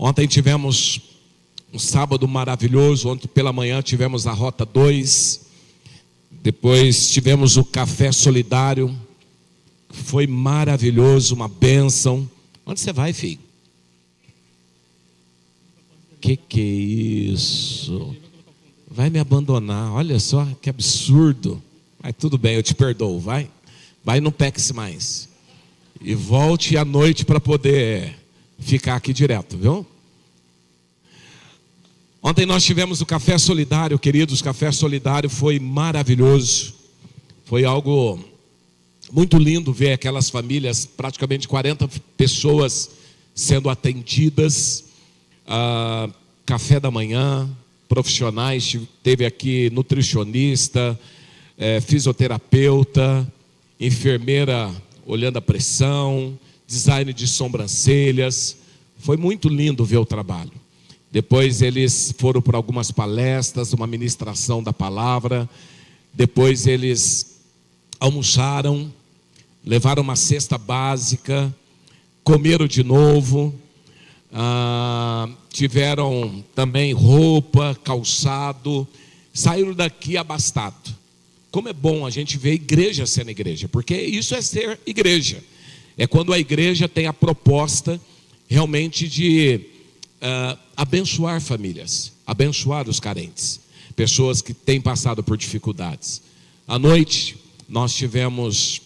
Ontem tivemos um sábado maravilhoso. Ontem pela manhã tivemos a Rota 2. Depois tivemos o Café Solidário. Foi maravilhoso, uma bênção. Onde você vai, filho? Que é isso? Vai me abandonar, olha só que absurdo. Mas tudo bem, eu te perdoo, vai e não peque mais. E volte à noite para poder ficar aqui direto, viu? Ontem nós tivemos o Café Solidário, queridos. O Café Solidário foi maravilhoso. Foi algo muito lindo ver aquelas famílias, praticamente 40 pessoas sendo atendidas. Café da manhã, profissionais, teve aqui nutricionista, fisioterapeuta, enfermeira olhando a pressão, design de sobrancelhas. Foi muito lindo ver o trabalho. Depois eles foram para algumas palestras, uma ministração da palavra. Depois eles almoçaram, levaram uma cesta básica, comeram de novo. Tiveram também roupa, calçado, saíram daqui abastados. Como é bom a gente ver a igreja sendo igreja, porque isso é ser igreja. É quando a igreja tem a proposta realmente de abençoar famílias, abençoar os carentes, pessoas que têm passado por dificuldades. À noite nós tivemos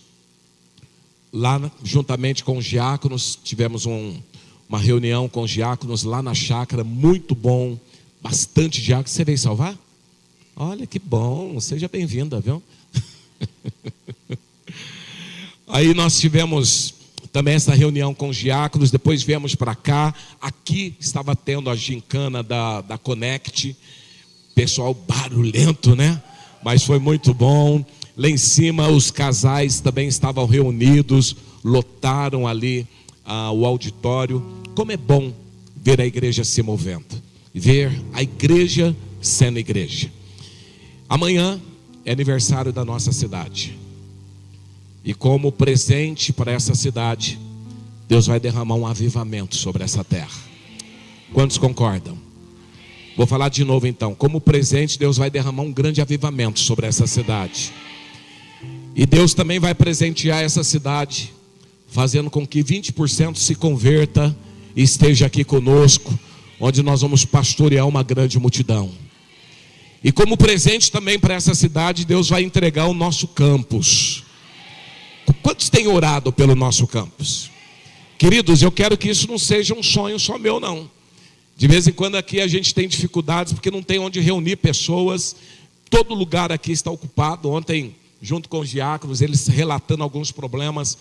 lá, juntamente com os diáconos, tivemos uma reunião com os diáconos lá na chácara, muito bom, bastante diáconos. Você veio salvar? Olha que bom, seja bem-vinda, viu? Aí nós tivemos também essa reunião com os diáconos, depois viemos para cá. Aqui estava tendo a gincana da Connect, pessoal barulhento, né? Mas foi muito bom. Lá em cima os casais também estavam reunidos, lotaram ali o auditório. Como é bom ver a igreja se movendo, ver a igreja sendo igreja. Amanhã é aniversário da nossa cidade, e como presente para essa cidade, Deus vai derramar um avivamento sobre essa terra. Quantos concordam? Vou falar de novo então. Como presente, Deus vai derramar um grande avivamento sobre essa cidade, e Deus também vai presentear essa cidade, fazendo com que 20% se converta e esteja aqui conosco, onde nós vamos pastorear uma grande multidão. E como presente também para essa cidade, Deus vai entregar o nosso campus. Quantos têm orado pelo nosso campus? Queridos, eu quero que isso não seja um sonho só meu, não. De vez em quando aqui a gente tem dificuldades, porque não tem onde reunir pessoas. Todo lugar aqui está ocupado. Ontem, junto com os diáconos, eles relatando alguns problemas,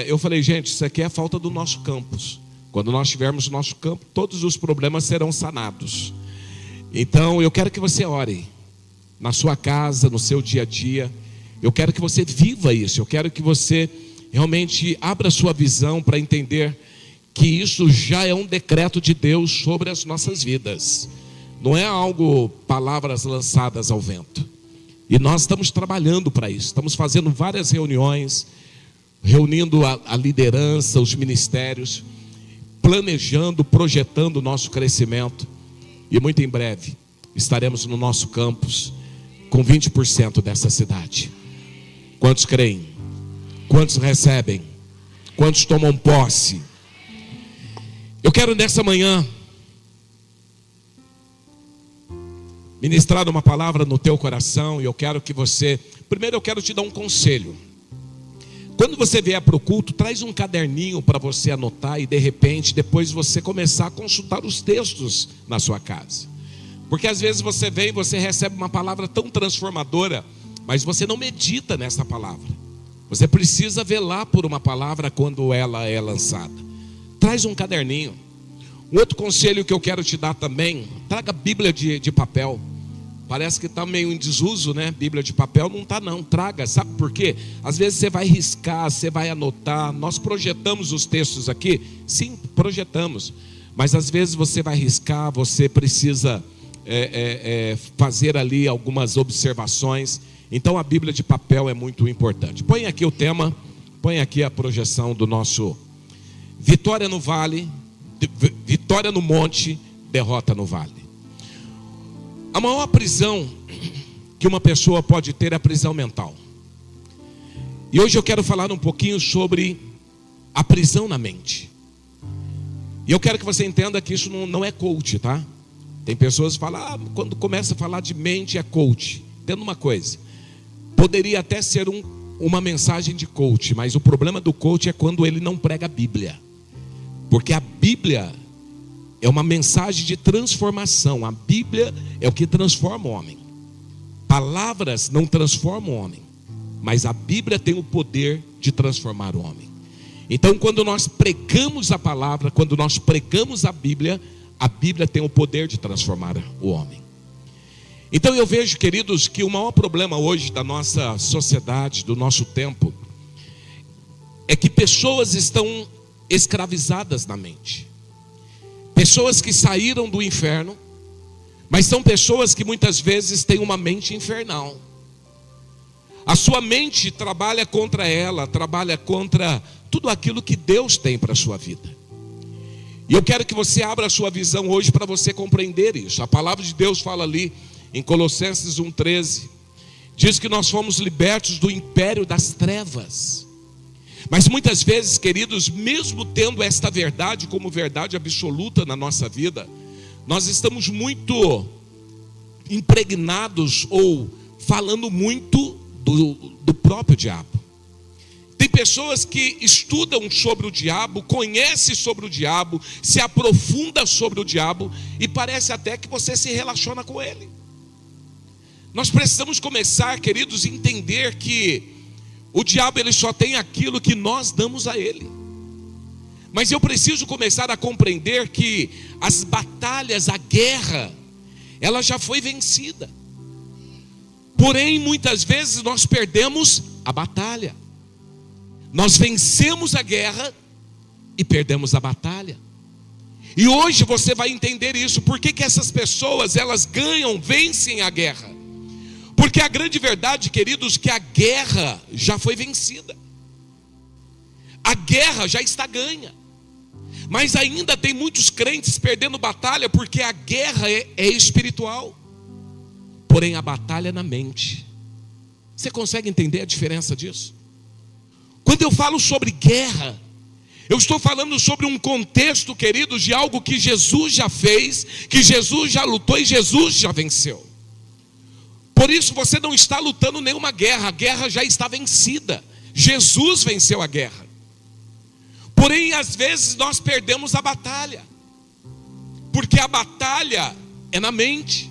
eu falei, gente, isso aqui é a falta do nosso campus. Quando nós tivermos o nosso campo, todos os problemas serão sanados. Então eu quero que você ore na sua casa, no seu dia a dia. Eu quero que você viva isso. Eu quero que você realmente abra a sua visão para entender que isso já é um decreto de Deus sobre as nossas vidas. Não é algo, palavras lançadas ao vento. E nós estamos trabalhando para isso. Estamos fazendo várias reuniões, reunindo a liderança, os ministérios, planejando, projetando o nosso crescimento. E muito em breve estaremos no nosso campus com 20% dessa cidade. Quantos creem? Quantos recebem? Quantos tomam posse? Eu quero nessa manhã ministrar uma palavra no teu coração. E eu quero que você... Primeiro eu quero te dar um conselho. Quando você vier para o culto, traz um caderninho para você anotar e de repente depois você começar a consultar os textos na sua casa. Porque às vezes você vem e você recebe uma palavra tão transformadora, mas você não medita nessa palavra. Você precisa velar por uma palavra quando ela é lançada. Traz um caderninho. Um outro conselho que eu quero te dar também, traga Bíblia de papel. Parece que está meio em desuso, né? Bíblia de papel não está não, traga. Sabe por quê? Às vezes você vai riscar, você vai anotar. Nós projetamos os textos aqui. Sim, projetamos. Mas às vezes você vai riscar, você precisa fazer ali algumas observações. Então a Bíblia de papel é muito importante. Põe aqui o tema, põe aqui a projeção do nosso Vitória no Vale, vitória no monte, derrota no vale. A maior prisão que uma pessoa pode ter é a prisão mental. E hoje eu quero falar um pouquinho sobre a prisão na mente. E eu quero que você entenda que isso não é coach, tá? Tem pessoas que falam, quando começa a falar de mente é coach. Entenda uma coisa, poderia até ser uma mensagem de coach, mas o problema do coach é quando ele não prega a Bíblia. Porque a Bíblia é uma mensagem de transformação. A Bíblia é o que transforma o homem. Palavras não transformam o homem, mas a Bíblia tem o poder de transformar o homem. Então, quando nós pregamos a palavra, quando nós pregamos a Bíblia tem o poder de transformar o homem. Então eu vejo, queridos, que o maior problema hoje da nossa sociedade, do nosso tempo, é que pessoas estão escravizadas na mente. Pessoas que saíram do inferno, mas são pessoas que muitas vezes têm uma mente infernal. A sua mente trabalha contra ela, trabalha contra tudo aquilo que Deus tem para a sua vida. E eu quero que você abra a sua visão hoje para você compreender isso. A palavra de Deus fala ali em Colossenses 1,13, diz que nós fomos libertos do império das trevas. Mas muitas vezes, queridos, mesmo tendo esta verdade como verdade absoluta na nossa vida, nós estamos muito impregnados ou falando muito do próprio diabo. Tem pessoas que estudam sobre o diabo, conhecem sobre o diabo, se aprofundam sobre o diabo e parece até que você se relaciona com ele. Nós precisamos começar, queridos, a entender que o diabo ele só tem aquilo que nós damos a ele. Mas eu preciso começar a compreender que as batalhas, a guerra, ela já foi vencida. Porém, muitas vezes nós perdemos a batalha. Nós vencemos a guerra e perdemos a batalha. E hoje você vai entender isso. Por que essas pessoas, elas ganham, vencem a guerra? Porque a grande verdade, queridos, que a guerra já foi vencida. A guerra já está ganha. Mas ainda tem muitos crentes perdendo batalha porque a guerra é espiritual. Porém a batalha é na mente. Você consegue entender a diferença disso? Quando eu falo sobre guerra, eu estou falando sobre um contexto, queridos, de algo que Jesus já fez, que Jesus já lutou e Jesus já venceu. Por isso você não está lutando nenhuma guerra, a guerra já está vencida. Jesus venceu a guerra. Porém, às vezes nós perdemos a batalha, porque a batalha é na mente.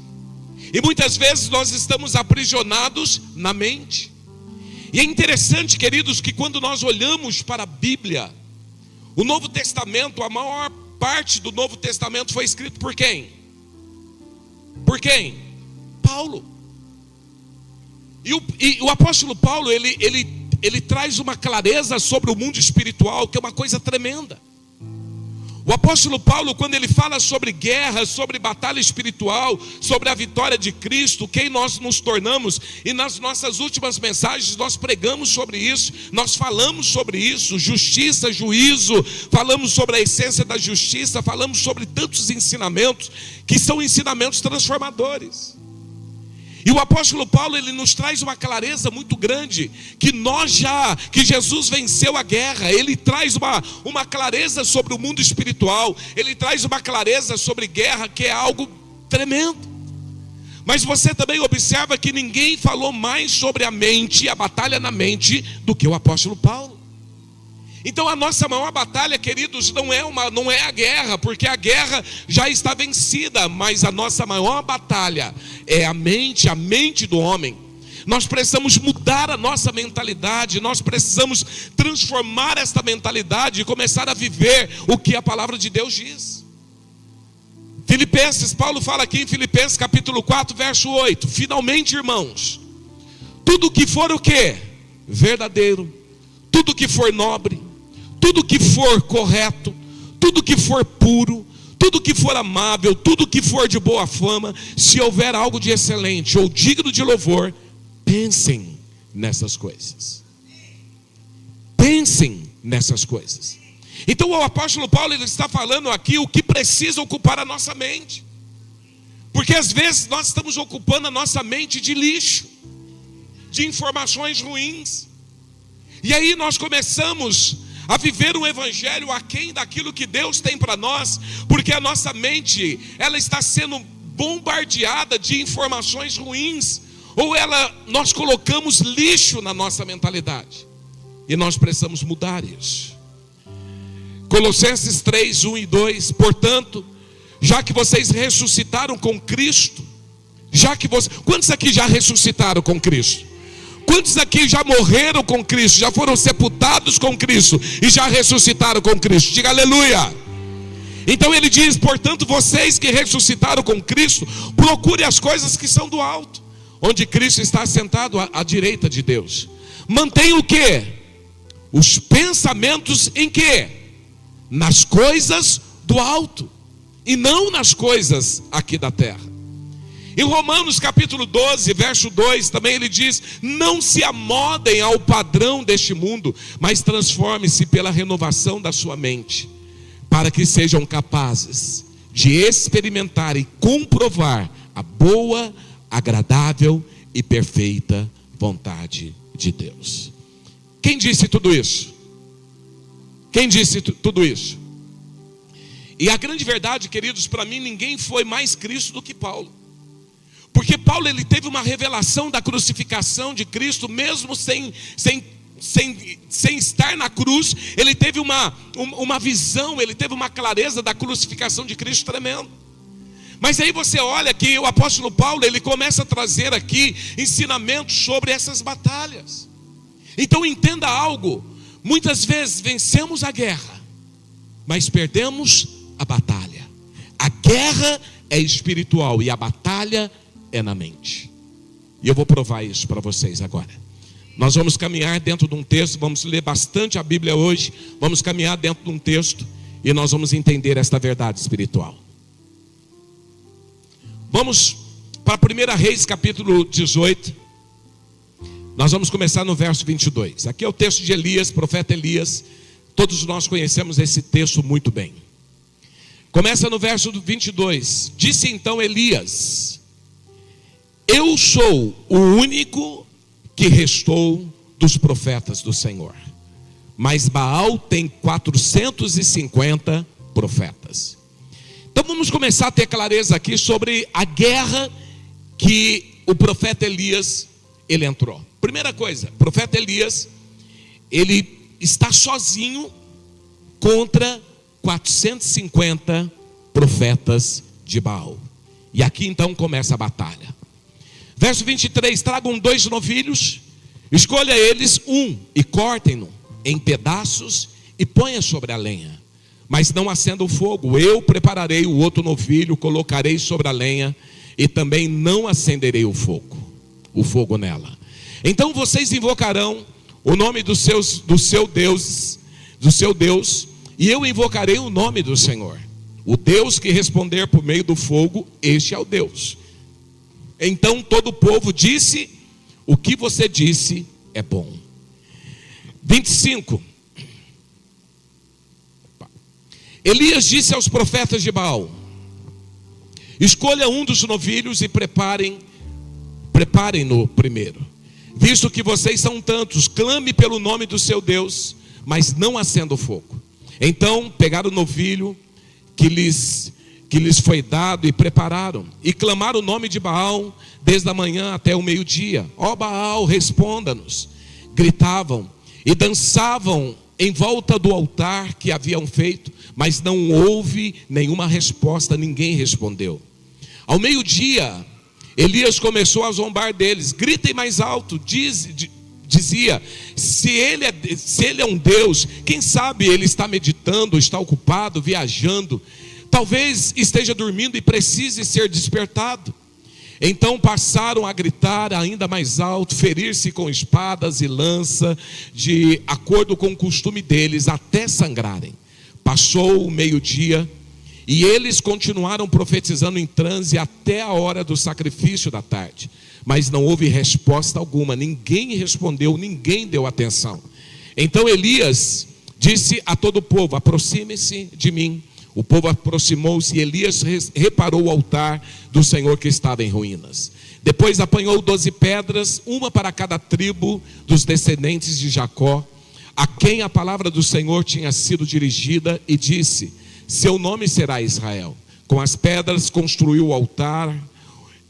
E muitas vezes nós estamos aprisionados na mente. E é interessante, queridos, que quando nós olhamos para a Bíblia, o Novo Testamento, a maior parte do Novo Testamento foi escrito por quem? Por quem? Paulo. E o apóstolo Paulo, ele traz uma clareza sobre o mundo espiritual, que é uma coisa tremenda. O apóstolo Paulo, quando ele fala sobre guerra, sobre batalha espiritual, sobre a vitória de Cristo, quem nós nos tornamos, e nas nossas últimas mensagens nós pregamos sobre isso, nós falamos sobre isso, justiça, juízo, falamos sobre a essência da justiça, falamos sobre tantos ensinamentos, que são ensinamentos transformadores. E o apóstolo Paulo, ele nos traz uma clareza muito grande, que Jesus venceu a guerra. Ele traz uma clareza sobre o mundo espiritual, ele traz uma clareza sobre guerra, que é algo tremendo. Mas você também observa que ninguém falou mais sobre a mente, a batalha na mente, do que o apóstolo Paulo. Então a nossa maior batalha, queridos, não é a guerra, porque a guerra já está vencida, mas a nossa maior batalha é a mente do homem. Nós precisamos mudar a nossa mentalidade, nós precisamos transformar esta mentalidade e começar a viver o que a palavra de Deus diz. Filipenses, Paulo fala aqui em Filipenses capítulo 4, verso 8: finalmente, irmãos, tudo que for o quê? Verdadeiro, tudo que for nobre, tudo que for correto, tudo que for puro, tudo que for amável, tudo que for de boa fama, se houver algo de excelente ou digno de louvor, pensem nessas coisas. Pensem nessas coisas. Então o apóstolo Paulo, ele está falando aqui o que precisa ocupar a nossa mente. Porque às vezes nós estamos ocupando a nossa mente de lixo, de informações ruins. E aí nós começamos a viver um evangelho aquém daquilo que Deus tem para nós, porque a nossa mente, ela está sendo bombardeada de informações ruins, ou nós colocamos lixo na nossa mentalidade. E nós precisamos mudar isso. Colossenses 3, 1 e 2, portanto, já que vocês ressuscitaram com Cristo, quantos aqui já ressuscitaram com Cristo? Quantos aqui já morreram com Cristo, já foram sepultados com Cristo e já ressuscitaram com Cristo? Diga aleluia. Então ele diz, portanto, vocês que ressuscitaram com Cristo, procure as coisas que são do alto, onde Cristo está sentado à direita de Deus. Mantenha o quê? Os pensamentos em quê? Nas coisas do alto, e não nas coisas aqui da terra. Em Romanos capítulo 12, verso 2, também ele diz, não se amodem ao padrão deste mundo, mas transforme-se pela renovação da sua mente, para que sejam capazes de experimentar e comprovar a boa, agradável e perfeita vontade de Deus. Quem disse tudo isso? Quem disse tudo isso? E a grande verdade, queridos, para mim ninguém foi mais Cristo do que Paulo. Porque Paulo, ele teve uma revelação da crucificação de Cristo, mesmo sem estar na cruz. Ele teve uma visão, ele teve uma clareza da crucificação de Cristo tremendo. Mas aí você olha que o apóstolo Paulo, ele começa a trazer aqui ensinamentos sobre essas batalhas. Então entenda algo, muitas vezes vencemos a guerra, mas perdemos a batalha. A guerra é espiritual e a batalha é na mente. E eu vou provar isso para vocês agora. Nós vamos caminhar dentro de um texto, vamos ler bastante a Bíblia hoje, vamos caminhar dentro de um texto e nós vamos entender esta verdade espiritual. Vamos para 1 Reis capítulo 18. Nós vamos começar no verso 22. Aqui é o texto de Elias, profeta Elias. Todos nós conhecemos esse texto muito bem. Começa no verso 22. Disse então Elias: eu sou o único que restou dos profetas do Senhor, mas Baal tem 450 profetas. Então vamos começar a ter clareza aqui sobre a guerra que o profeta Elias, ele entrou. Primeira coisa, o profeta Elias, ele está sozinho contra 450 profetas de Baal. E aqui então começa a batalha. Verso 23, tragam 2 novilhos, escolha eles um e cortem-no em pedaços e ponha sobre a lenha. Mas não acenda o fogo, eu prepararei o outro novilho, colocarei sobre a lenha e também não acenderei o fogo nela. Então vocês invocarão o nome do seu Deus, e eu invocarei o nome do Senhor. O Deus que responder por meio do fogo, este é o Deus. Então todo o povo disse: o que você disse é bom. 25. Elias disse aos profetas de Baal: escolha um dos novilhos e preparem-no primeiro. Visto que vocês são tantos, clame pelo nome do seu Deus, mas não acenda o fogo. Então pegaram o novilho que lhes foi dado e prepararam, e clamaram o nome de Baal desde a manhã até o meio-dia. Ó Baal, responda-nos. Gritavam e dançavam em volta do altar que haviam feito, mas não houve nenhuma resposta, ninguém respondeu. Ao meio-dia, Elias começou a zombar deles. Gritem mais alto, dizia, se ele é um Deus, quem sabe ele está meditando, está ocupado, viajando, talvez esteja dormindo e precise ser despertado. Então passaram a gritar ainda mais alto, ferir-se com espadas e lança, de acordo com o costume deles, até sangrarem. Passou o meio-dia e eles continuaram profetizando em transe até a hora do sacrifício da tarde. Mas não houve resposta alguma, ninguém respondeu, ninguém deu atenção. Então Elias Disse a todo o povo: aproxime-se de mim. O povo aproximou-se e Elias reparou o altar do Senhor que estava em ruínas. Depois apanhou 12 pedras, uma para cada tribo dos descendentes de Jacó, a quem a palavra do Senhor tinha sido dirigida, e disse: seu nome será Israel. Com as pedras construiu o altar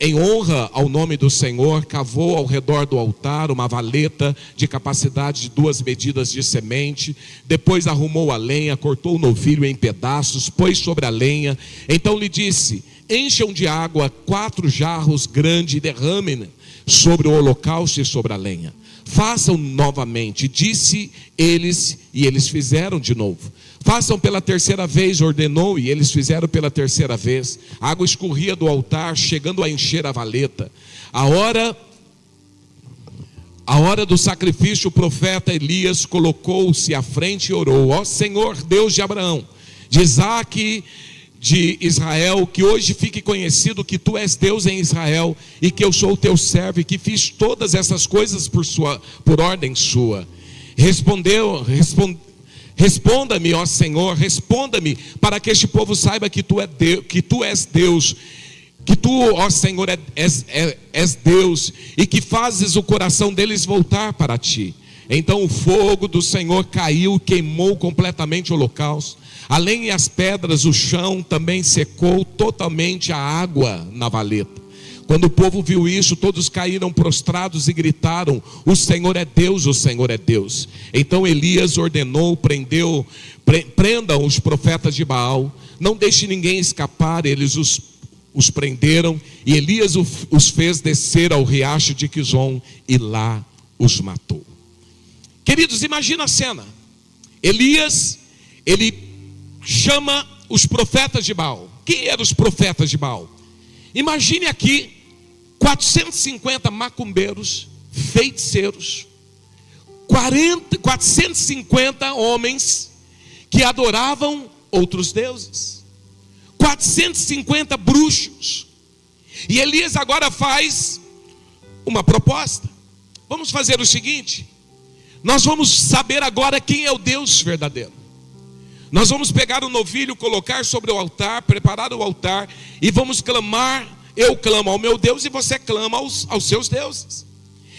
em honra ao nome do Senhor, cavou ao redor do altar uma valeta de capacidade de 2 medidas de semente, depois arrumou a lenha, cortou o novilho em pedaços, pôs sobre a lenha, então lhe disse: encham de água 4 jarros grandes e derramem sobre o holocausto e sobre a lenha. Façam novamente, disse eles, e eles fizeram de novo. Façam pela terceira vez, ordenou, e eles fizeram pela terceira vez. A água escorria do altar, chegando a encher a valeta. A hora do sacrifício, o profeta Elias colocou-se à frente e orou: ó Senhor, Deus de Abraão, de Isaque, de Israel, que hoje fique conhecido que tu és Deus em Israel, e que eu sou o teu servo, e que fiz todas essas coisas por ordem sua. Responda-me, ó Senhor, responda-me, para que este povo saiba que tu és Deus, que tu, ó Senhor, és Deus, e que fazes o coração deles voltar para ti. Então o fogo do Senhor caiu, queimou completamente o holocausto, além das pedras, o chão também secou totalmente a água na valeta. Quando o povo viu isso, todos caíram prostrados e gritaram: o Senhor é Deus, o Senhor é Deus. Então Elias ordenou: prendam os profetas de Baal, não deixe ninguém escapar. Eles os prenderam, e Elias os fez descer ao riacho de Quizon, e lá os matou. Queridos, imagina a cena. Elias, ele chama os profetas de Baal. Quem eram os profetas de Baal? Imagine aqui 450 macumbeiros, feiticeiros, 450 homens que adoravam outros deuses, 450 bruxos. E Elias agora faz uma proposta: vamos fazer o seguinte, nós vamos saber agora quem é o Deus verdadeiro. Nós vamos pegar o novilho, colocar sobre o altar, preparar o altar, e vamos clamar. Eu clamo ao meu Deus e você clama aos seus deuses.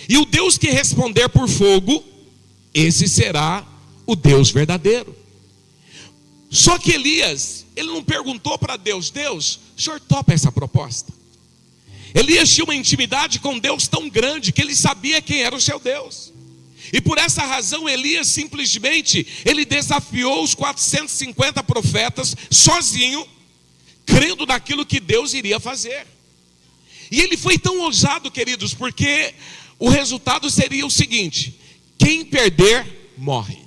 E o Deus que responder por fogo, esse será o Deus verdadeiro. Só que Elias, ele não perguntou para Deus: Deus, o senhor topa essa proposta? Elias tinha uma intimidade com Deus tão grande que ele sabia quem era o seu Deus. E por essa razão Elias simplesmente, ele desafiou os 450 profetas sozinho, crendo naquilo que Deus iria fazer. E ele foi tão ousado, queridos, porque o resultado seria o seguinte: quem perder, morre.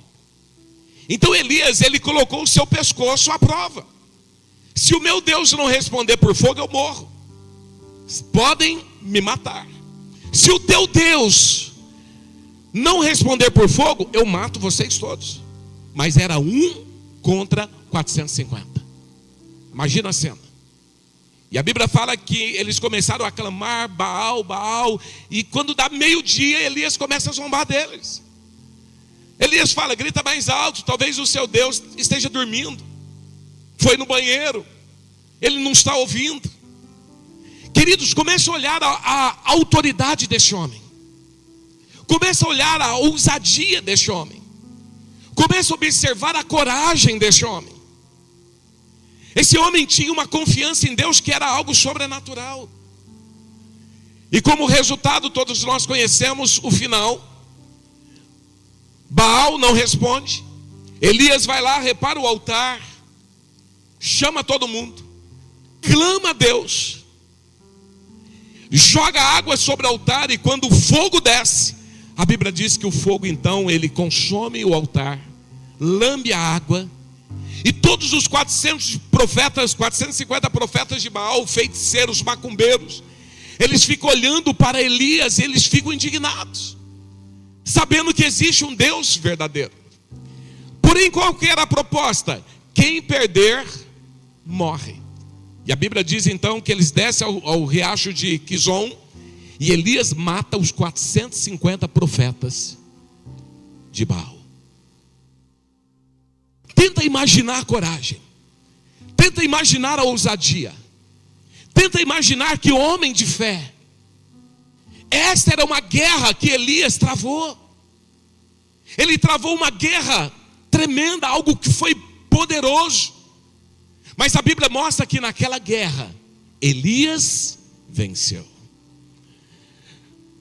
Então Elias, ele colocou o seu pescoço à prova. Se o meu Deus não responder por fogo, eu morro. Podem me matar. Se o teu Deus não responder por fogo, eu mato vocês todos. Mas era 1 contra 450. Imagina a cena. E a Bíblia fala que eles começaram a clamar: Baal, Baal. E quando dá meio-dia, Elias começa a zombar deles. Elias fala: grita mais alto, talvez o seu Deus esteja dormindo, foi no banheiro, ele não está ouvindo. Queridos, comece a olhar a autoridade desse homem. Comece a olhar a ousadia deste homem. Comece a observar a coragem deste homem. Esse homem tinha uma confiança em Deus que era algo sobrenatural. E como resultado, todos nós conhecemos o final. Baal não responde. Elias vai lá, repara o altar, chama todo mundo, clama a Deus, joga água sobre o altar, e quando o fogo desce, a Bíblia diz que o fogo então, ele consome o altar, lambe a água, e todos os 450 profetas de Baal, feiticeiros, macumbeiros, eles ficam olhando para Elias, e eles ficam indignados, sabendo que existe um Deus verdadeiro. Porém, qual que era a proposta? Quem perder, morre. E a Bíblia diz então que eles descem ao riacho de Quizon, e Elias mata os 450 profetas de Baal. Tenta imaginar a coragem. Tenta imaginar a ousadia. Tenta imaginar que homem de fé. Esta era uma guerra que Elias travou. Ele travou uma guerra tremenda, algo que foi poderoso. Mas a Bíblia mostra que naquela guerra, Elias venceu.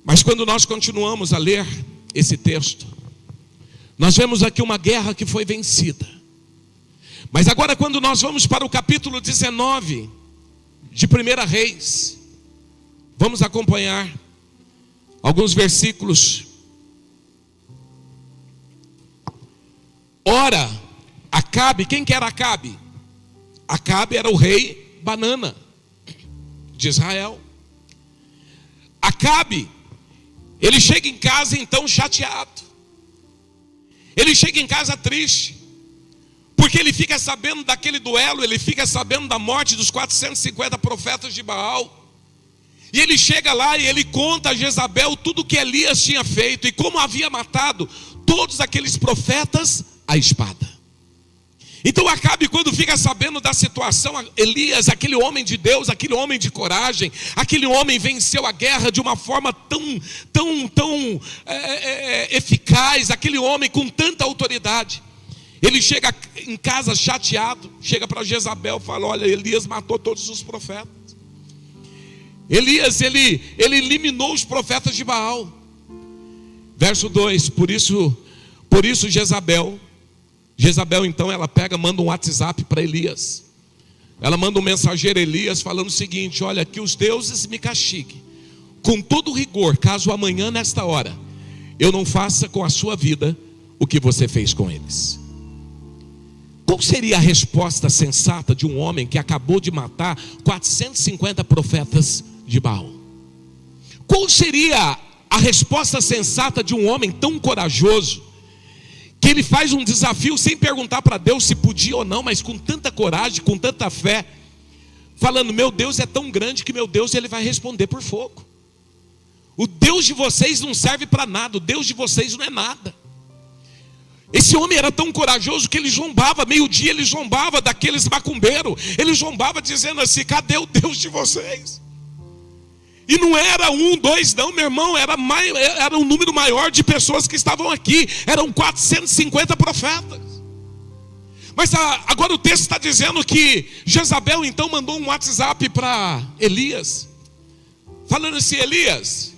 Mas quando nós continuamos a ler esse texto, nós vemos aqui uma guerra que foi vencida. Mas agora quando nós vamos para o capítulo 19 de 1 Reis, vamos acompanhar alguns versículos. Ora, Acabe, quem que era Acabe? Acabe era o rei banana de Israel. Acabe, ele chega em casa então chateado. Ele chega em casa triste, porque ele fica sabendo daquele duelo, ele fica sabendo da morte dos 450 profetas de Baal. E ele chega lá e ele conta a Jezabel tudo que Elias tinha feito e como havia matado todos aqueles profetas à espada. Então Acabe, quando fica sabendo da situação, Elias, aquele homem de Deus, aquele homem de coragem, aquele homem venceu a guerra de uma forma tão eficaz, aquele homem com tanta autoridade. Ele chega em casa chateado, chega para Jezabel e fala: olha, Elias matou todos os profetas. Elias, ele eliminou os profetas de Baal. Verso 2, por isso Jezabel então ela pega, manda um WhatsApp para Elias. Ela manda um mensageiro a Elias falando o seguinte: olha, que os deuses me castiguem com todo rigor, caso amanhã nesta hora eu não faça com a sua vida o que você fez com eles. Qual seria a resposta sensata de um homem que acabou de matar 450 profetas de Baal? Qual seria a resposta sensata de um homem tão corajoso, que ele faz um desafio sem perguntar para Deus se podia ou não, mas com tanta coragem, com tanta fé, falando: meu Deus é tão grande que meu Deus ele vai responder por fogo. O Deus de vocês não serve para nada, o Deus de vocês não é nada. Esse homem era tão corajoso que ele zombava, meio-dia ele zombava daqueles macumbeiros, ele zombava dizendo assim: cadê o Deus de vocês? E não era 1, 2 não, meu irmão, era um número maior de pessoas que estavam aqui, eram 450 profetas. Mas agora o texto está dizendo que Jezabel então mandou um WhatsApp para Elias, falando assim: Elias,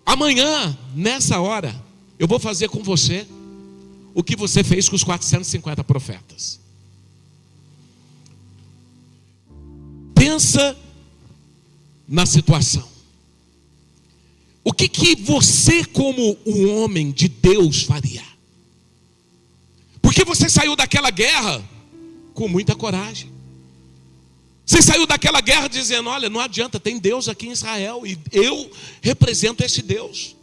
amanhã, nessa hora, eu vou fazer com você o que você fez com os 450 profetas. Pensa na situação. O que você, como um homem de Deus, faria? Porque você saiu daquela guerra com muita coragem. Você saiu daquela guerra dizendo: olha, não adianta, tem Deus aqui em Israel e eu represento esse Deus.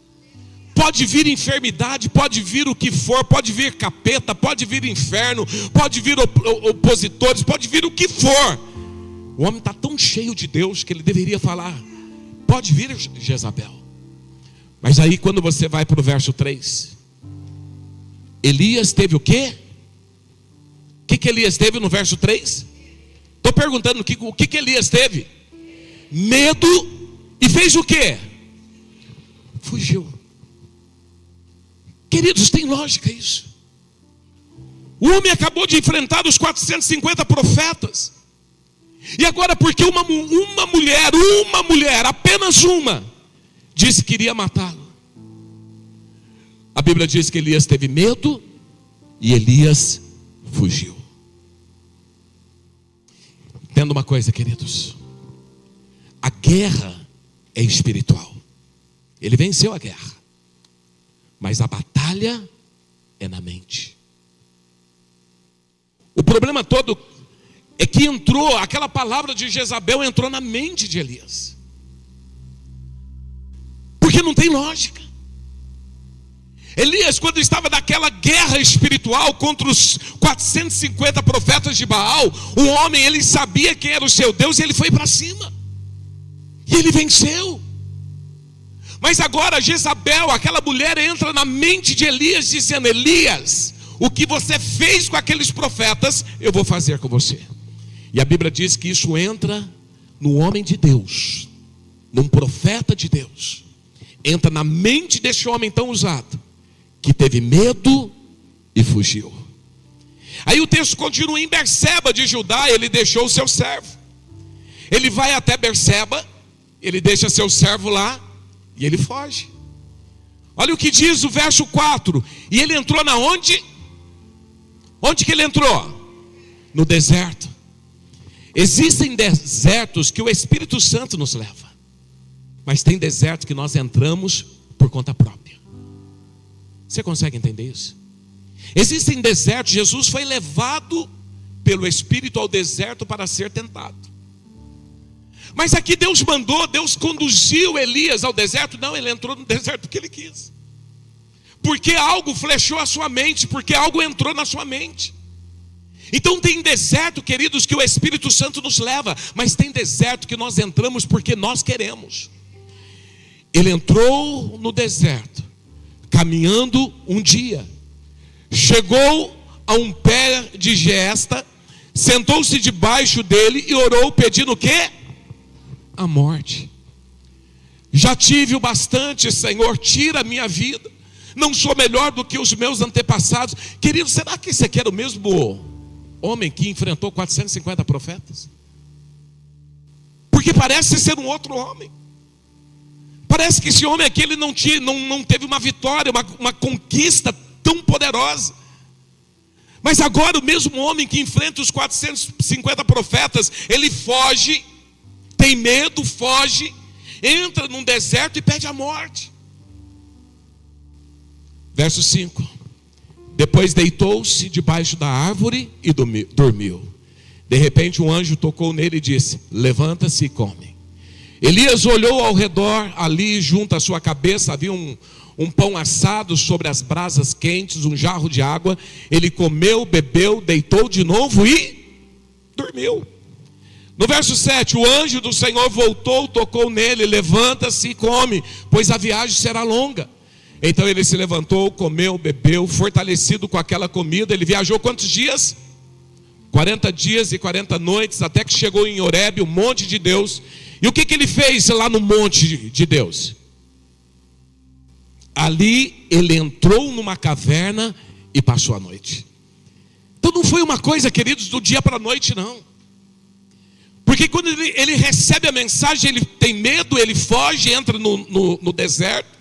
Pode vir enfermidade, pode vir o que for, pode vir capeta, pode vir inferno, pode vir opositores, pode vir o que for. O homem está tão cheio de Deus que ele deveria falar: pode vir, Jezabel. Mas aí quando você vai para o verso 3, Elias teve o quê? O que Elias teve no verso 3? Estou perguntando o que Elias teve? Medo. E fez o quê? Fugiu. Queridos, tem lógica isso. O homem acabou de enfrentar os 450 profetas. E agora, porque uma mulher, apenas uma, disse que iria matá-lo, a Bíblia diz que Elias teve medo e Elias fugiu. Entenda uma coisa, queridos: a guerra é espiritual. Ele venceu a guerra, mas a batalha é na mente. O problema todo é que entrou, aquela palavra de Jezabel entrou na mente de Elias. Porque não tem lógica. Elias, quando estava naquela guerra espiritual contra os 450 profetas de Baal, o homem, ele sabia quem era o seu Deus e ele foi para cima. E ele venceu. Mas agora Jezabel, aquela mulher, entra na mente de Elias dizendo: Elias, o que você fez com aqueles profetas, eu vou fazer com você. E a Bíblia diz que isso entra no homem de Deus, num profeta de Deus. Entra na mente desse homem tão usado, que teve medo e fugiu. Aí o texto continua: em Berseba de Judá, ele deixou o seu servo. Ele vai até Berseba, ele deixa seu servo lá e ele foge. Olha o que diz o verso 4. E ele entrou na onde? Onde que ele entrou? No deserto. Existem desertos que o Espírito Santo nos leva, mas tem desertos que nós entramos por conta própria. Você consegue entender isso? Existem desertos, Jesus foi levado pelo Espírito ao deserto para ser tentado. Mas aqui Deus mandou, Deus conduziu Elias ao deserto. Não, ele entrou no deserto porque ele quis. Porque algo flechou a sua mente, porque algo entrou na sua mente. Então tem deserto, queridos, que o Espírito Santo nos leva, mas tem deserto que nós entramos porque nós queremos. Ele entrou no deserto, caminhando um dia, chegou a um pé de giesta, sentou-se debaixo dele e orou pedindo o quê? A morte. Já tive o bastante, Senhor, tira a minha vida. Não sou melhor do que os meus antepassados. Querido, será que esse aqui era o mesmo homem que enfrentou 450 profetas? Porque parece ser um outro homem. Parece que esse homem aqui ele não teve uma vitória, uma conquista tão poderosa. Mas agora o mesmo homem que enfrenta os 450 profetas, ele foge, tem medo, foge, entra num deserto e pede a morte. Verso 5. Depois deitou-se debaixo da árvore e dormiu. De repente um anjo tocou nele e disse: levanta-se e come. Elias olhou ao redor, ali junto à sua cabeça havia um pão assado sobre as brasas quentes, um jarro de água. Ele comeu, bebeu, deitou de novo e dormiu. No verso 7, o anjo do Senhor voltou, tocou nele: levanta-se e come, pois a viagem será longa. Então ele se levantou, comeu, bebeu, fortalecido com aquela comida. Ele viajou quantos dias? 40 dias e 40 noites, até que chegou em Horebe, o monte de Deus. E o que ele fez lá no monte de Deus? Ali ele entrou numa caverna e passou a noite. Então não foi uma coisa, queridos, do dia para a noite, não. Porque quando ele recebe a mensagem, ele tem medo, ele foge, entra no deserto.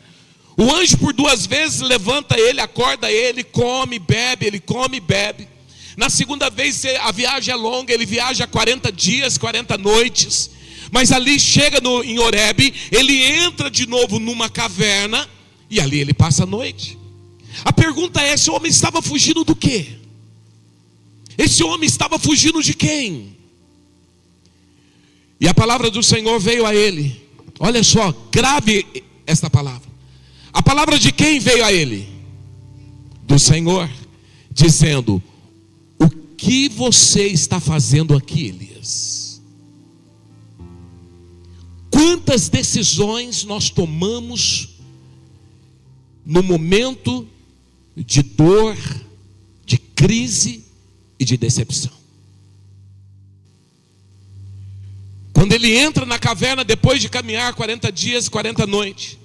O anjo por 2 vezes levanta ele, acorda ele, come, bebe, ele come e bebe. Na segunda vez a viagem é longa, ele viaja 40 dias, 40 noites. Mas ali chega em Horebe, ele entra de novo numa caverna e ali ele passa a noite. A pergunta é: esse homem estava fugindo do quê? Esse homem estava fugindo de quem? E a palavra do Senhor veio a ele. Olha só, grave esta palavra. A palavra de quem veio a ele? Do Senhor, dizendo: o que você está fazendo aqui, Elias? Quantas decisões nós tomamos no momento de dor, de crise e de decepção? Quando ele entra na caverna depois de caminhar 40 dias e 40 noites,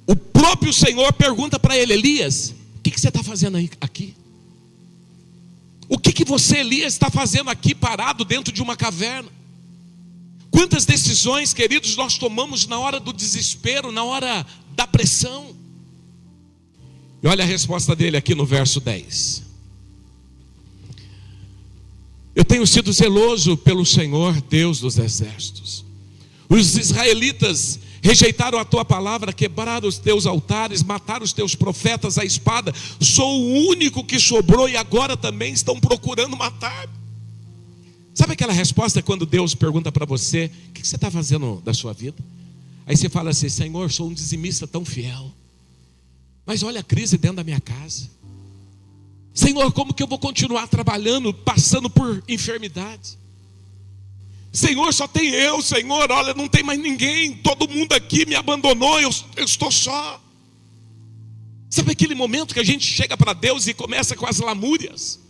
o próprio Senhor pergunta para ele: Elias, o que você está fazendo aqui? O que você, Elias, está fazendo aqui parado dentro de uma caverna? Quantas decisões, queridos, nós tomamos na hora do desespero, na hora da pressão? E olha a resposta dele aqui no verso 10. Eu tenho sido zeloso pelo Senhor, Deus dos exércitos. Os israelitas rejeitaram a tua palavra, quebraram os teus altares, mataram os teus profetas à espada. Sou o único que sobrou e agora também estão procurando matar. Sabe aquela resposta quando Deus pergunta para você: o que você está fazendo da sua vida? Aí você fala assim: Senhor, sou um dizimista tão fiel, mas olha a crise dentro da minha casa. Senhor, como que eu vou continuar trabalhando, passando por enfermidade? Senhor, só tem eu, Senhor, olha, não tem mais ninguém, todo mundo aqui me abandonou, eu estou só. Sabe aquele momento que a gente chega para Deus e começa com as lamúrias?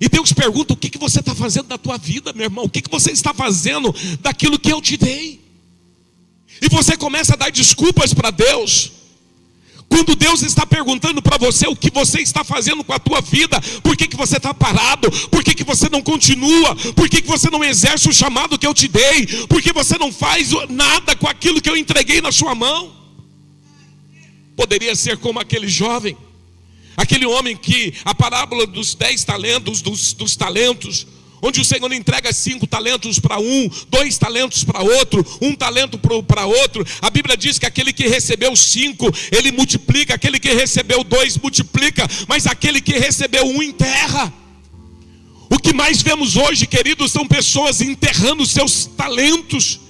E Deus pergunta: o que você está fazendo da tua vida, meu irmão? O que você está fazendo daquilo que eu te dei? E você começa a dar desculpas para Deus. Quando Deus está perguntando para você o que você está fazendo com a tua vida, por que você está parado? Por que você não continua? Por que você não exerce o chamado que eu te dei? Por que você não faz nada com aquilo que eu entreguei na sua mão? Poderia ser como aquele jovem, aquele homem que a parábola dos 10 talentos, dos talentos, onde o Senhor entrega 5 talentos para um, 2 talentos para outro, 1 talento para outro. A Bíblia diz que aquele que recebeu 5, ele multiplica, aquele que recebeu 2 multiplica, mas aquele que recebeu 1 enterra. O que mais vemos hoje, queridos, são pessoas enterrando seus talentos,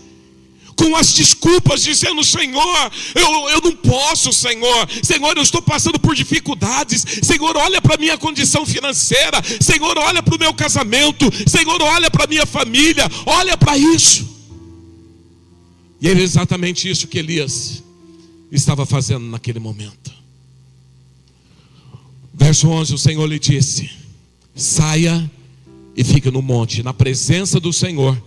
com as desculpas, dizendo: Senhor, eu não posso, Senhor, eu estou passando por dificuldades, Senhor, olha para a minha condição financeira, Senhor, olha para o meu casamento, Senhor, olha para a minha família, olha para isso. E era exatamente isso que Elias estava fazendo naquele momento. Verso 11, o Senhor lhe disse: saia e fique no monte, na presença do Senhor,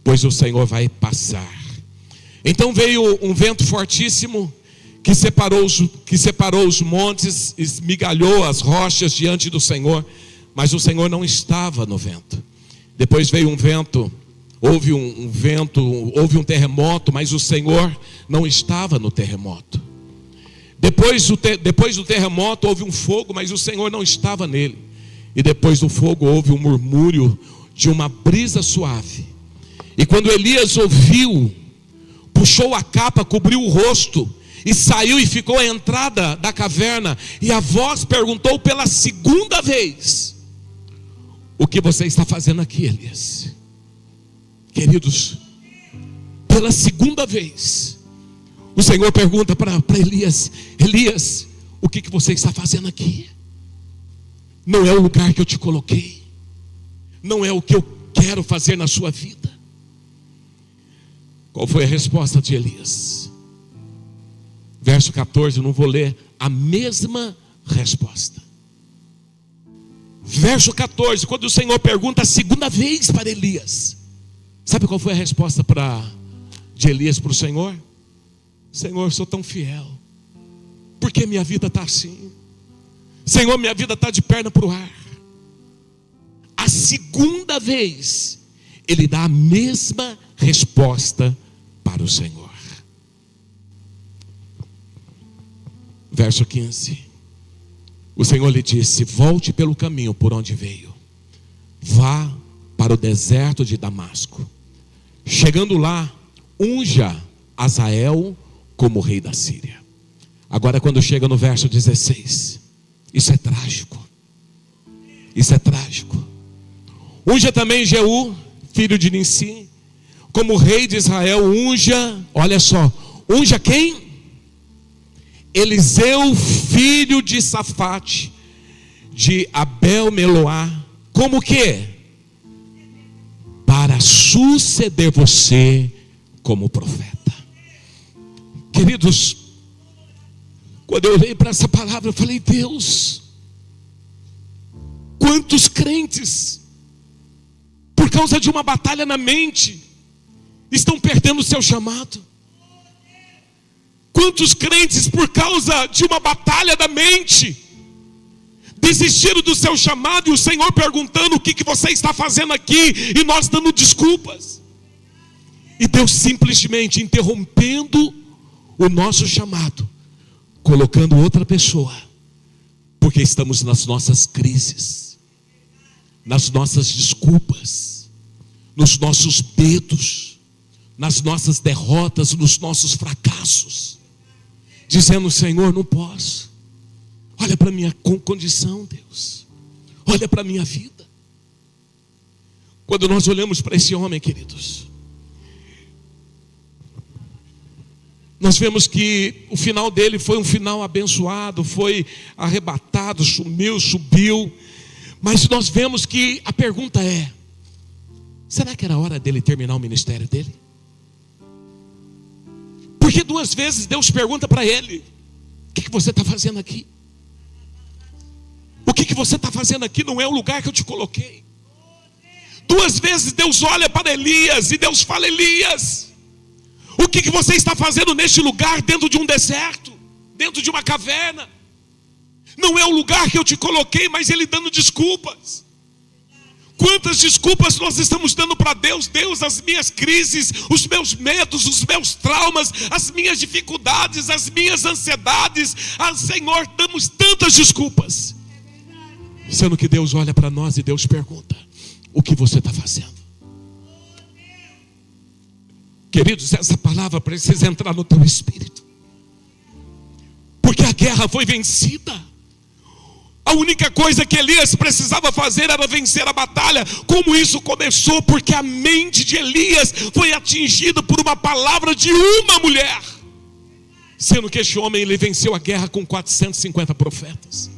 pois o Senhor vai passar. Então veio um vento fortíssimo que separou os montes, esmigalhou as rochas diante do Senhor, mas o Senhor não estava no vento. Depois veio um vento, houve um terremoto, mas o Senhor não estava no terremoto. Depois do terremoto houve um fogo, mas o Senhor não estava nele. E depois do fogo houve um murmúrio de uma brisa suave. E quando Elias ouviu, puxou a capa, cobriu o rosto e saiu e ficou à entrada da caverna. E a voz perguntou pela segunda vez: o que você está fazendo aqui, Elias? Queridos, pela segunda vez o Senhor pergunta para Elias: Elias, o que você está fazendo aqui? Não é o lugar que eu te coloquei, não é o que eu quero fazer na sua vida. Qual foi a resposta de Elias? Verso 14, não vou ler a mesma resposta. Verso 14, quando o Senhor pergunta a segunda vez para Elias, sabe qual foi a resposta de Elias para o Senhor? Senhor, eu sou tão fiel, por que minha vida está assim? Senhor, minha vida está de perna para o ar. A segunda vez ele dá a mesma resposta para o Senhor. Verso 15, o Senhor lhe disse: volte pelo caminho por onde veio, vá para o deserto de Damasco. Chegando lá, unja Azael como rei da Síria. Agora, quando chega no verso 16, isso é trágico. Isso é trágico. Unja também Jeú, filho de Nissim, como rei de Israel. Unja, olha só, unja quem? Eliseu, filho de Safate, de Abel-Meloá, como que? Para suceder você como profeta. Queridos, quando eu olhei para essa palavra, eu falei: Deus, quantos crentes, por causa de uma batalha na mente, estão perdendo o seu chamado? Quantos crentes, por causa de uma batalha da mente, desistiram do seu chamado, e o Senhor perguntando: o que você está fazendo aqui? E nós dando desculpas. E Deus simplesmente interrompendo o nosso chamado, colocando outra pessoa, porque estamos nas nossas crises, nas nossas desculpas, nos nossos medos, nas nossas derrotas, nos nossos fracassos, dizendo: Senhor, não posso. Olha para a minha condição, Deus, olha para a minha vida. Quando nós olhamos para esse homem, queridos, nós vemos que o final dele foi um final abençoado, foi arrebatado, subiu. Mas nós vemos que a pergunta é: será que era hora dele terminar o ministério dele? Porque 2 vezes Deus pergunta para ele: o que você está fazendo aqui? O que você está fazendo aqui não é o lugar que eu te coloquei. 2 vezes Deus olha para Elias e Deus fala: Elias, o que você está fazendo neste lugar, dentro de um deserto, dentro de uma caverna? Não é o lugar que eu te coloquei. Mas ele dando desculpas. Quantas desculpas nós estamos dando para Deus? Deus, as minhas crises, os meus medos, os meus traumas, as minhas dificuldades, as minhas ansiedades. Senhor, damos tantas desculpas, sendo que Deus olha para nós e Deus pergunta: o que você está fazendo? Queridos, essa palavra precisa entrar no teu espírito, porque a guerra foi vencida. A única coisa que Elias precisava fazer era vencer a batalha. Como isso começou? Porque a mente de Elias foi atingida por uma palavra de uma mulher, sendo que este homem, ele venceu a guerra com 450 profetas.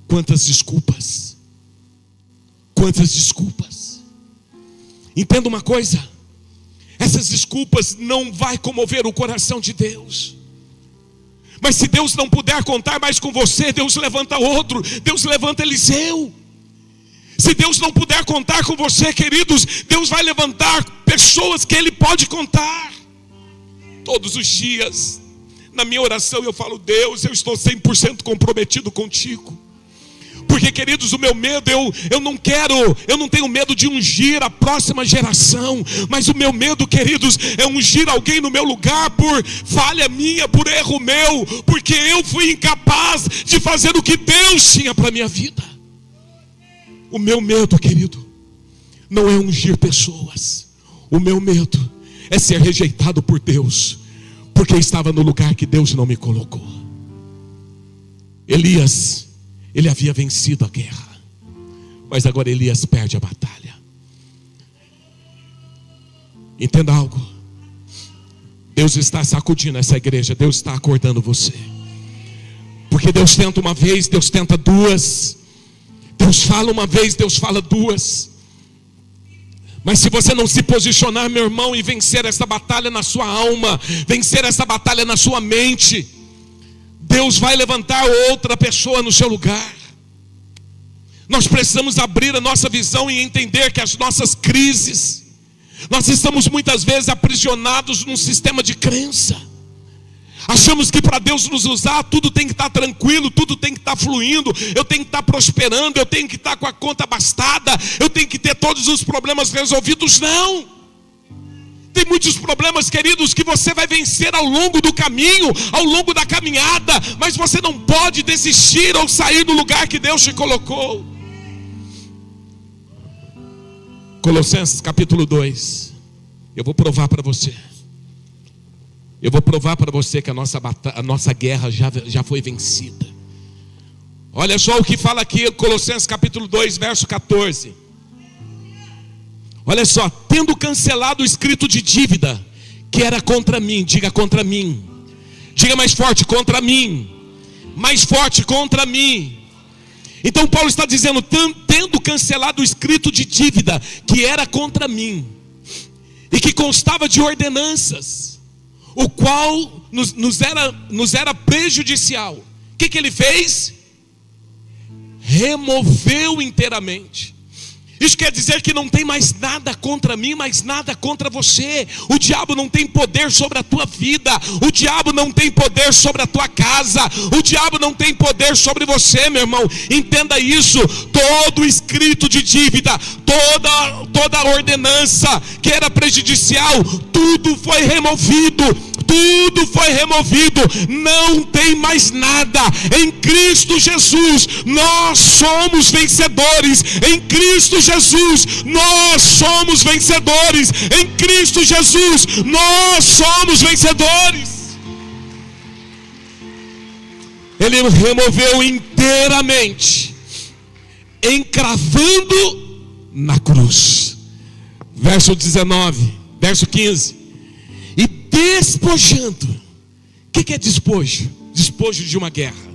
Quantas desculpas, quantas desculpas. Entenda uma coisa: essas desculpas não vai comover o coração de Deus. Mas se Deus não puder contar mais com você, Deus levanta outro. Deus levanta Eliseu. Se Deus não puder contar com você, queridos, Deus vai levantar pessoas que Ele pode contar. Todos os dias, na minha oração, eu falo: Deus, eu estou 100% comprometido contigo. Porque, queridos, o meu medo, eu não tenho medo de ungir a próxima geração. Mas o meu medo, queridos, é ungir alguém no meu lugar por falha minha, por erro meu, porque eu fui incapaz de fazer o que Deus tinha para a minha vida. O meu medo, querido, não é ungir pessoas. O meu medo é ser rejeitado por Deus, porque estava no lugar que Deus não me colocou. Elias, ele havia vencido a guerra, mas agora Elias perde a batalha. Entenda algo: Deus está sacudindo essa igreja. Deus está acordando você. Porque Deus tenta uma vez, Deus tenta duas. Deus fala uma vez, Deus fala duas. Mas se você não se posicionar, meu irmão, e vencer essa batalha na sua alma, vencer essa batalha na sua mente, Deus vai levantar outra pessoa no seu lugar. Nós precisamos abrir a nossa visão e entender que as nossas crises, nós estamos muitas vezes aprisionados num sistema de crença. Achamos que para Deus nos usar, tudo tem que estar tranquilo, tudo tem que estar fluindo, eu tenho que estar prosperando, eu tenho que estar com a conta abastada, eu tenho que ter todos os problemas resolvidos. Não! Tem muitos problemas, queridos, que você vai vencer ao longo do caminho, ao longo da caminhada, mas você não pode desistir ou sair do lugar que Deus te colocou. Colossenses capítulo 2. Eu vou provar para você. Eu vou provar para você que a nossa guerra já foi vencida. Olha só o que fala aqui, Colossenses capítulo 2, verso 14. Olha só: tendo cancelado o escrito de dívida que era contra mim. Diga: contra mim. Diga mais forte: contra mim. Mais forte: contra mim. Então Paulo está dizendo: tendo cancelado o escrito de dívida que era contra mim, e que constava de ordenanças, o qual nos era prejudicial. O que ele fez? Removeu inteiramente. Isso quer dizer que não tem mais nada contra mim, mais nada contra você. O diabo não tem poder sobre a tua vida. O diabo não tem poder sobre a tua casa. O diabo não tem poder sobre você, meu irmão. Entenda isso. Todo escrito de dívida, toda ordenança que era prejudicial, tudo foi removido. Tudo foi removido, não tem mais nada. Em Cristo Jesus nós somos vencedores. Em Cristo Jesus nós somos vencedores. Em Cristo Jesus nós somos vencedores. Ele removeu inteiramente, encravando na cruz. Verso 19, verso 15. Despojando. O que é despojo? Despojo de uma guerra.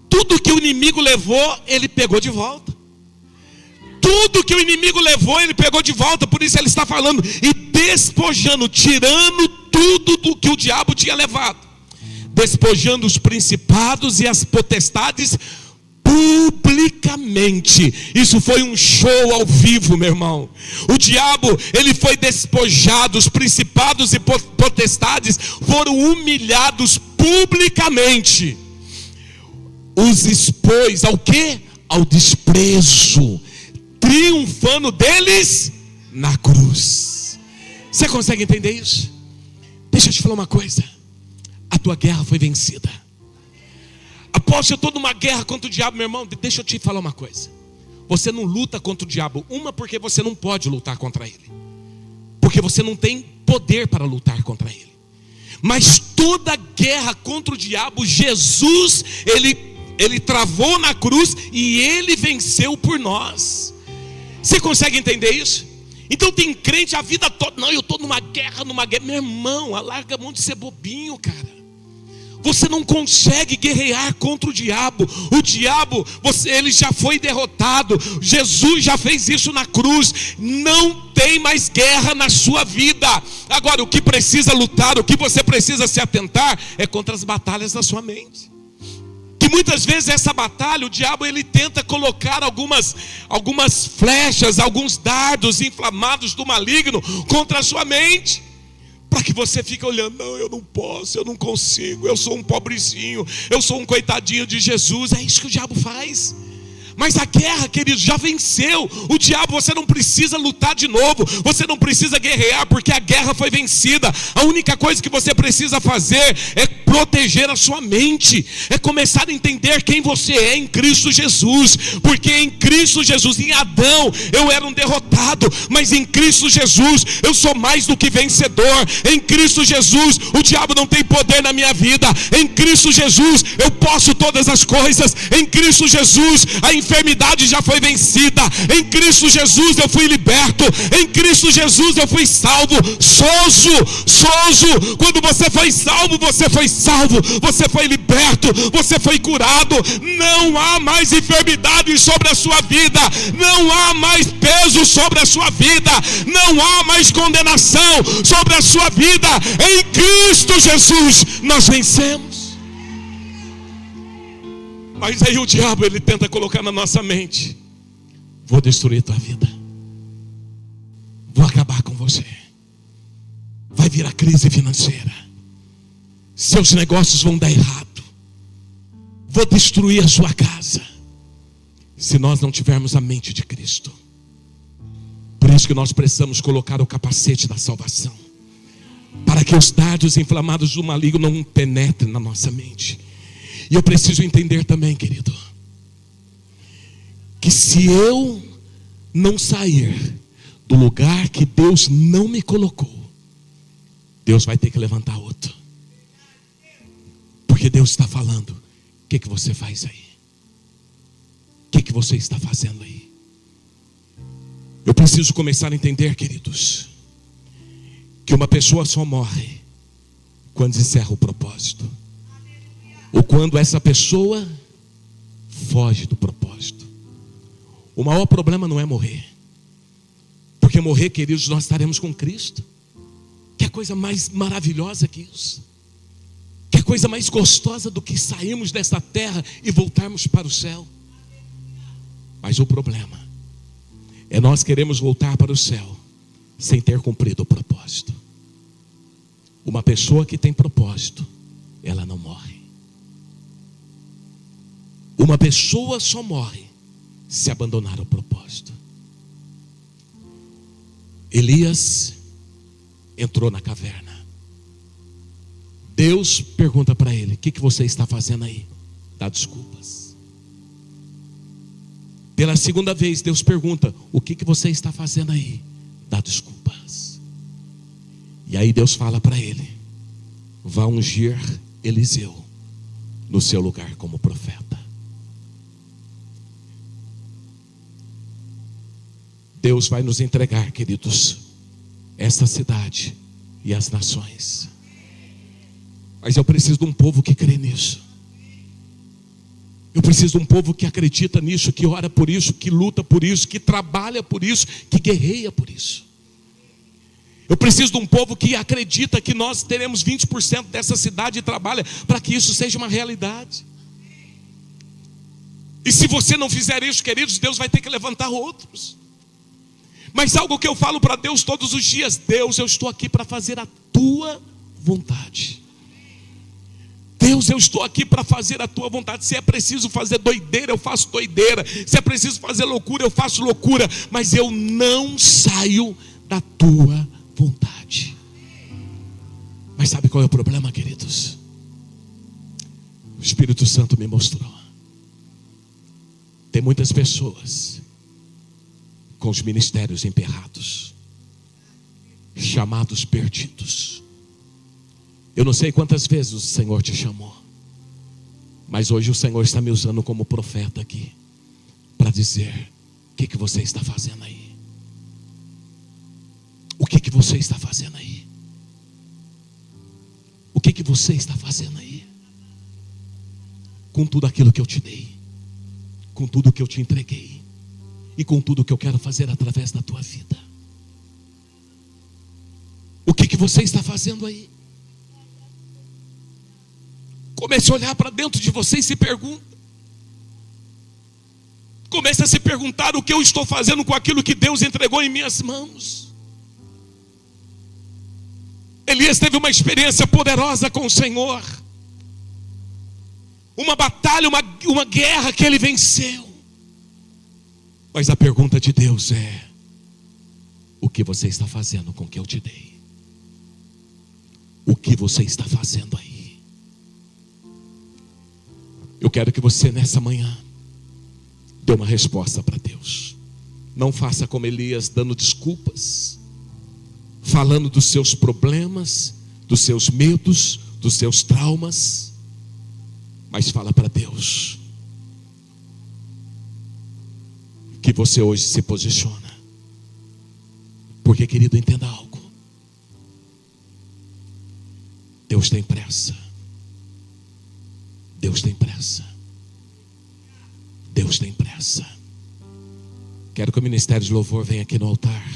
Tudo que o inimigo levou, ele pegou de volta. Tudo que o inimigo levou, ele pegou de volta. Por isso ele está falando, e despojando, tirando tudo do que o diabo tinha levado, despojando os principados e as potestades por publicamente. Isso foi um show ao vivo, meu irmão. O diabo, ele foi despojado, os principados e potestades foram humilhados publicamente. Os expôs ao quê? Ao desprezo, triunfando deles na cruz. Você consegue entender isso? Deixa eu te falar uma coisa. A tua guerra foi vencida. Após eu estou numa guerra contra o diabo, meu irmão, deixa eu te falar uma coisa. Você não luta contra o diabo. Uma, porque você não pode lutar contra ele, porque você não tem poder para lutar contra ele. Mas toda guerra contra o diabo, Jesus, ele travou na cruz e ele venceu por nós. Você consegue entender isso? Então tem crente a vida toda, não, eu estou numa guerra. Meu irmão, alarga a mão de ser bobinho, cara. Você não consegue guerrear contra o diabo. O diabo, ele já foi derrotado. Jesus já fez isso na cruz. Não tem mais guerra na sua vida. Agora, o que precisa lutar, o que você precisa se atentar, é contra as batalhas da sua mente. Que muitas vezes essa batalha, o diabo, ele tenta colocar algumas flechas, alguns dardos inflamados do maligno contra a sua mente, para que você fique olhando, não, eu não posso, eu não consigo, eu sou um pobrezinho, eu sou um coitadinho de Jesus. É isso que o diabo faz. Mas a guerra, queridos, já venceu. O diabo, você não precisa lutar de novo, você não precisa guerrear, porque a guerra foi vencida. A única coisa que você precisa fazer é proteger a sua mente, é começar a entender quem você é em Cristo Jesus. Porque em Cristo Jesus, em Adão eu era um derrotado, mas em Cristo Jesus eu sou mais do que vencedor. Em Cristo Jesus o diabo não tem poder na minha vida. Em Cristo Jesus eu posso todas as coisas. Em Cristo Jesus a enfermidade já foi vencida. Em Cristo Jesus eu fui liberto. Em Cristo Jesus eu fui salvo. Sozo. Quando você foi salvo, você foi liberto, você foi curado. Não há mais enfermidade sobre a sua vida, não há mais peso sobre a sua vida, não há mais condenação sobre a sua vida. Em Cristo Jesus nós vencemos. Mas aí o diabo, ele tenta colocar na nossa mente: vou destruir tua vida, vou acabar com você, vai vir a crise financeira, seus negócios vão dar errado, vou destruir a sua casa. Se nós não tivermos a mente de Cristo, por isso que nós precisamos colocar o capacete da salvação, para que os dardos inflamados do maligno não penetrem na nossa mente. E eu preciso entender também, querido, que se eu não sair do lugar que Deus não me colocou, Deus vai ter que levantar outro. Porque Deus está falando: o que você faz aí? O que você está fazendo aí? Eu preciso começar a entender, queridos, que uma pessoa só morre quando encerra o propósito, ou quando essa pessoa foge do propósito. O maior problema não é morrer, porque morrer, queridos, nós estaremos com Cristo. Que coisa mais maravilhosa que isso? Que coisa mais gostosa do que sairmos desta terra e voltarmos para o céu? Mas o problema é nós queremos voltar para o céu sem ter cumprido o propósito. Uma pessoa que tem propósito, ela não morre. Uma pessoa só morre se abandonar o propósito. Elias entrou na caverna. Deus pergunta para ele: o que você está fazendo aí? Dá desculpas. Pela segunda vez Deus pergunta: o que você está fazendo aí? Dá desculpas. E aí Deus fala para ele: vá ungir Eliseu no seu lugar como profeta. Deus vai nos entregar, queridos, esta cidade e as nações. Mas eu preciso de um povo que crê nisso. Eu preciso de um povo que acredita nisso, que ora por isso, que luta por isso, que trabalha por isso, que guerreia por isso. Eu preciso de um povo que acredita que nós teremos 20% dessa cidade e trabalha para que isso seja uma realidade. E se você não fizer isso, queridos, Deus vai ter que levantar outros. Mas algo que eu falo para Deus todos os dias: Deus, eu estou aqui para fazer a tua vontade. Deus, eu estou aqui para fazer a tua vontade. Se é preciso fazer doideira, eu faço doideira. Se é preciso fazer loucura, eu faço loucura. Mas eu não saio da tua vontade. Mas sabe qual é o problema, queridos? O Espírito Santo me mostrou. Tem muitas pessoas com os ministérios emperrados, chamados perdidos. Eu não sei quantas vezes o Senhor te chamou, mas hoje o Senhor está me usando como profeta aqui, para dizer: o que você está fazendo aí? O que você está fazendo aí? O que você está fazendo aí? Com tudo aquilo que eu te dei, com tudo que eu te entreguei, e com tudo que eu quero fazer através da tua vida. O que você está fazendo aí? Comece a olhar para dentro de você e se pergunta. Comece a se perguntar: o que eu estou fazendo com aquilo que Deus entregou em minhas mãos? Elias teve uma experiência poderosa com o Senhor, uma batalha, uma guerra que ele venceu. Mas a pergunta de Deus é: o que você está fazendo com o que eu te dei? O que você está fazendo aí? Eu quero que você nessa manhã dê uma resposta para Deus. Não faça como Elias, dando desculpas, falando dos seus problemas, dos seus medos, dos seus traumas. Mas fala para Deus que você hoje se posiciona. Porque, querido, entenda algo: Deus tem pressa. Deus tem pressa. Deus tem pressa. Quero que o Ministério de Louvor venha aqui no altar.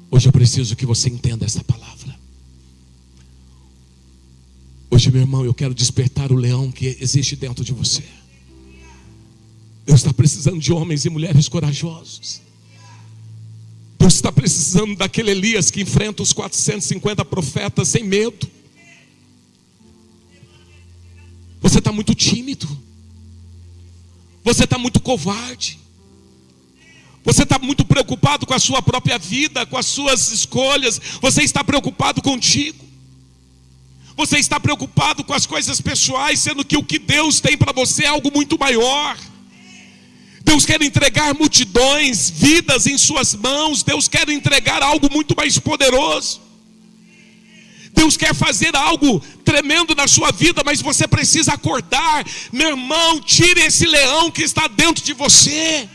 Hoje eu preciso que você entenda essa palavra. Hoje, meu irmão, eu quero despertar o leão que existe dentro de você. Deus está precisando de homens e mulheres corajosos. Deus está precisando daquele Elias que enfrenta os 450 profetas sem medo. Você está muito tímido. Você está muito covarde. Você está muito preocupado com a sua própria vida, com as suas escolhas. Você está preocupado contigo. Você está preocupado com as coisas pessoais, sendo que o que Deus tem para você é algo muito maior. Deus quer entregar multidões, vidas em suas mãos. Deus quer entregar algo muito mais poderoso. Deus quer fazer algo tremendo na sua vida, mas você precisa acordar. Meu irmão, tire esse leão que está dentro de você.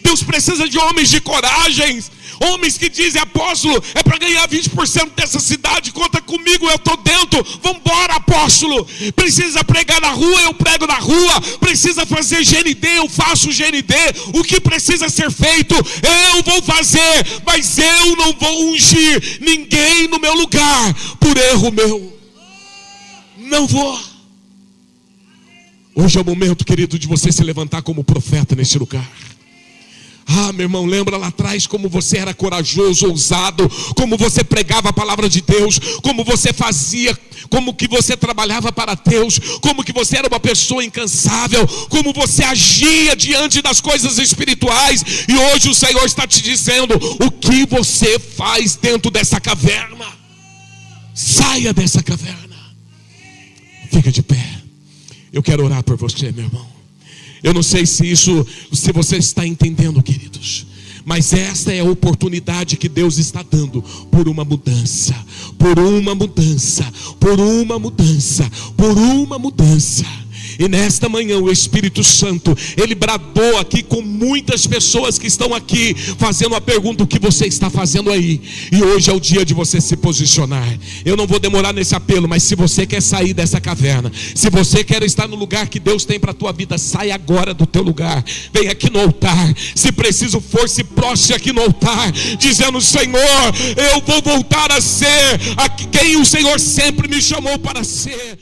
Deus precisa de homens de coragem, homens que dizem: apóstolo, é para ganhar 20% dessa cidade, conta comigo, eu estou dentro, vamos embora, apóstolo. Precisa pregar na rua, eu prego na rua. Precisa fazer GND, eu faço GND. O que precisa ser feito, eu vou fazer. Mas eu não vou ungir ninguém no meu lugar por erro meu. Não vou. Hoje é o momento, querido, de você se levantar como profeta nesse lugar. Ah, meu irmão, lembra lá atrás como você era corajoso, ousado, como você pregava a palavra de Deus, como você fazia, como que você trabalhava para Deus, como que você era uma pessoa incansável, como você agia diante das coisas espirituais. E hoje o Senhor está te dizendo: o que você faz dentro dessa caverna? Saia dessa caverna. Fica de pé. Eu quero orar por você, meu irmão. Eu não sei se você está entendendo, queridos, mas esta é a oportunidade que Deus está dando por uma mudança, por uma mudança, por uma mudança, por uma mudança. E nesta manhã o Espírito Santo, ele bradou aqui com muitas pessoas que estão aqui fazendo a pergunta: o que você está fazendo aí? E hoje é o dia de você se posicionar. Eu não vou demorar nesse apelo, mas se você quer sair dessa caverna, se você quer estar no lugar que Deus tem para a tua vida, sai agora do teu lugar, vem aqui no altar. Se preciso for, se prostre aqui no altar, dizendo: Senhor, eu vou voltar a ser quem o Senhor sempre me chamou para ser.